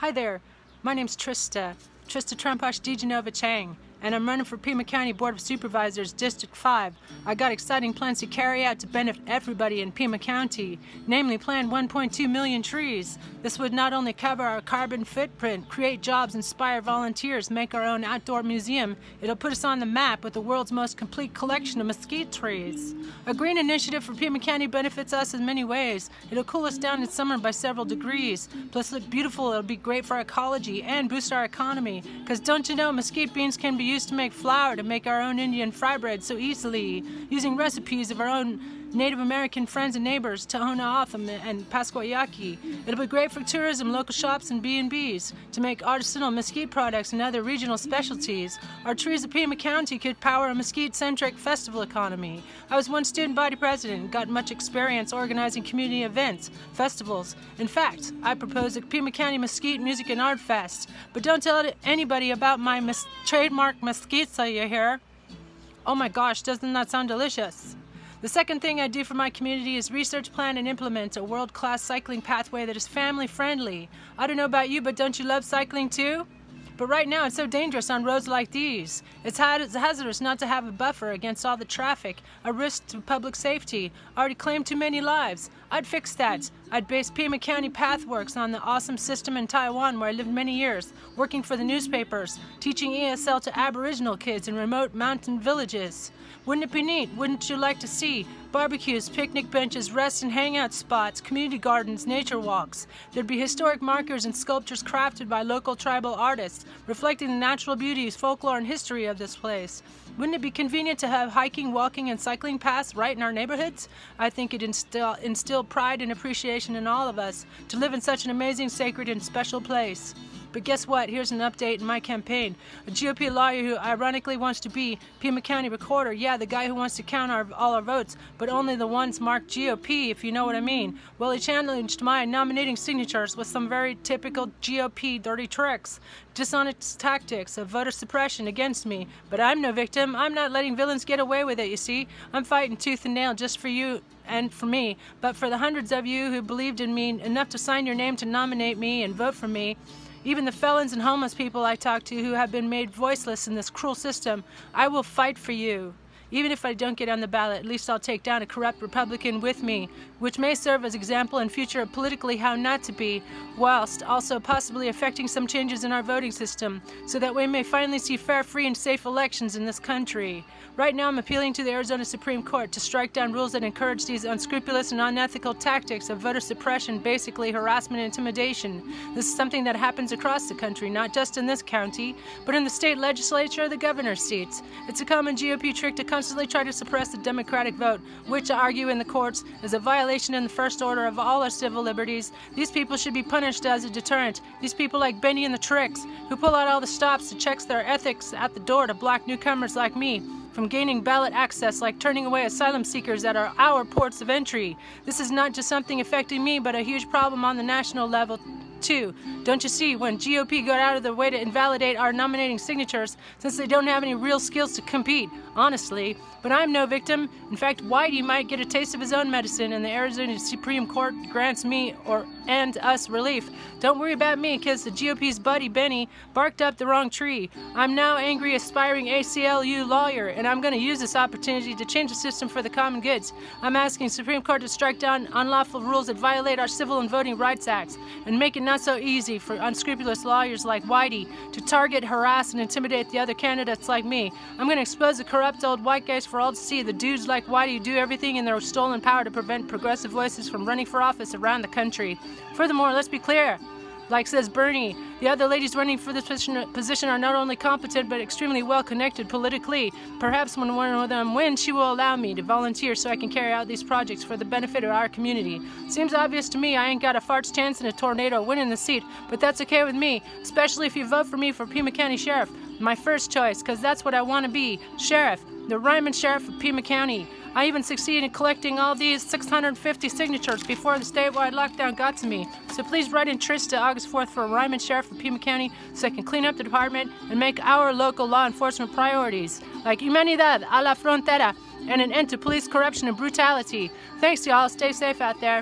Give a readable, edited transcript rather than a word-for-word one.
Hi there, my name's Trista Trampash Dijanova Chang, and I'm running for Pima County Board of Supervisors, District 5. I got exciting plans to carry out to benefit everybody in Pima County, namely plant 1.2 million trees. This would not only cover our carbon footprint, create jobs, inspire volunteers, make our own outdoor museum, it'll put us on the map with the world's most complete collection of mesquite trees. A green initiative for Pima County benefits us in many ways. It'll cool us down in summer by several degrees. Plus look beautiful, it'll be great for our ecology and boost our economy. Because don't you know, mesquite beans can be used to make flour, to make our own Indian fry bread so easily, using recipes of our own Native American friends and neighbors, Tohono O'odham and Pasquayaki. It'll be great for tourism, local shops, and B&Bs to make artisanal mesquite products and other regional specialties. Our trees of Pima County could power a mesquite-centric festival economy. I was one student body president and got much experience organizing community events, festivals. In fact, I propose a Pima County Mesquite Music and Art Fest. But don't tell anybody about my trademark mesquite, so you hear? Oh my gosh, doesn't that sound delicious? The second thing I do for my community is research, plan, and implement a world-class cycling pathway that is family-friendly. I don't know about you, but don't you love cycling too? But right now it's so dangerous on roads like these. It's hazardous not to have a buffer against all the traffic, a risk to public safety, already claimed too many lives. I'd fix that. I'd base Pima County Pathworks on the awesome system in Taiwan where I lived many years, working for the newspapers, teaching ESL to Aboriginal kids in remote mountain villages. Wouldn't it be neat? Wouldn't you like to see barbecues, picnic benches, rest and hangout spots, community gardens, nature walks? There'd be historic markers and sculptures crafted by local tribal artists, reflecting the natural beauties, folklore, and history of this place. Wouldn't it be convenient to have hiking, walking, and cycling paths right in our neighborhoods? I think it'd instill pride and appreciation in all of us to live in such an amazing, sacred, and special place. But guess what? Here's an update in my campaign. A GOP lawyer who ironically wants to be Pima County recorder, yeah, the guy who wants to count all our votes, but only the ones marked GOP, if you know what I mean. Well, he challenged my nominating signatures with some very typical GOP dirty tricks, dishonest tactics of voter suppression against me. But I'm no victim. I'm not letting villains get away with it, you see. I'm fighting tooth and nail just for you and for me, but for the hundreds of you who believed in me enough to sign your name to nominate me and vote for me. Even the felons and homeless people I talk to who have been made voiceless in this cruel system, I will fight for you. Even if I don't get on the ballot, at least I'll take down a corrupt Republican with me, which may serve as example in future of politically how not to be, whilst also possibly affecting some changes in our voting system, so that we may finally see fair, free, and safe elections in this country. Right now I'm appealing to the Arizona Supreme Court to strike down rules that encourage these unscrupulous and unethical tactics of voter suppression, basically harassment and intimidation. This is something that happens across the country, not just in this county, but in the state legislature or the governor's seats. It's a common GOP trick to constantly try to suppress the democratic vote, which I argue in the courts is a violation in the first order of all our civil liberties. These people should be punished as a deterrent. These people like Benny and the Tricks, who pull out all the stops to check their ethics at the door to block newcomers like me from gaining ballot access, like turning away asylum seekers that are our ports of entry. This is not just something affecting me, but a huge problem on the national level too. Don't you see, when GOP got out of the way to invalidate our nominating signatures since they don't have any real skills to compete, honestly. But I'm no victim. In fact, Whitey might get a taste of his own medicine and the Arizona Supreme Court grants me and us relief. Don't worry about me, because the GOP's buddy Benny barked up the wrong tree. I'm now angry, aspiring ACLU lawyer, and I'm going to use this opportunity to change the system for the common goods. I'm asking Supreme Court to strike down unlawful rules that violate our Civil and Voting Rights Acts and make it not so easy for unscrupulous lawyers like Whitey to target, harass, and intimidate the other candidates like me. I'm going to expose the corrupt old white guys for all to see. The dudes like Whitey who do everything in their stolen power to prevent progressive voices from running for office around the country. Furthermore, let's be clear. Like says Bernie, the other ladies running for this position are not only competent but extremely well connected politically. Perhaps when one of them wins, she will allow me to volunteer so I can carry out these projects for the benefit of our community. Seems obvious to me I ain't got a fart's chance in a tornado winning the seat, but that's okay with me, especially if you vote for me for Pima County Sheriff. My first choice, because that's what I want to be, Sheriff, the Rhymin Sheriff of Pima County. I even succeeded in collecting all these 650 signatures before the statewide lockdown got to me. So please write in Trista August 4th for a Rhymin Sheriff of Pima County so I can clean up the department and make our local law enforcement priorities, like humanidad a la frontera and an end to police corruption and brutality. Thanks, y'all. Stay safe out there.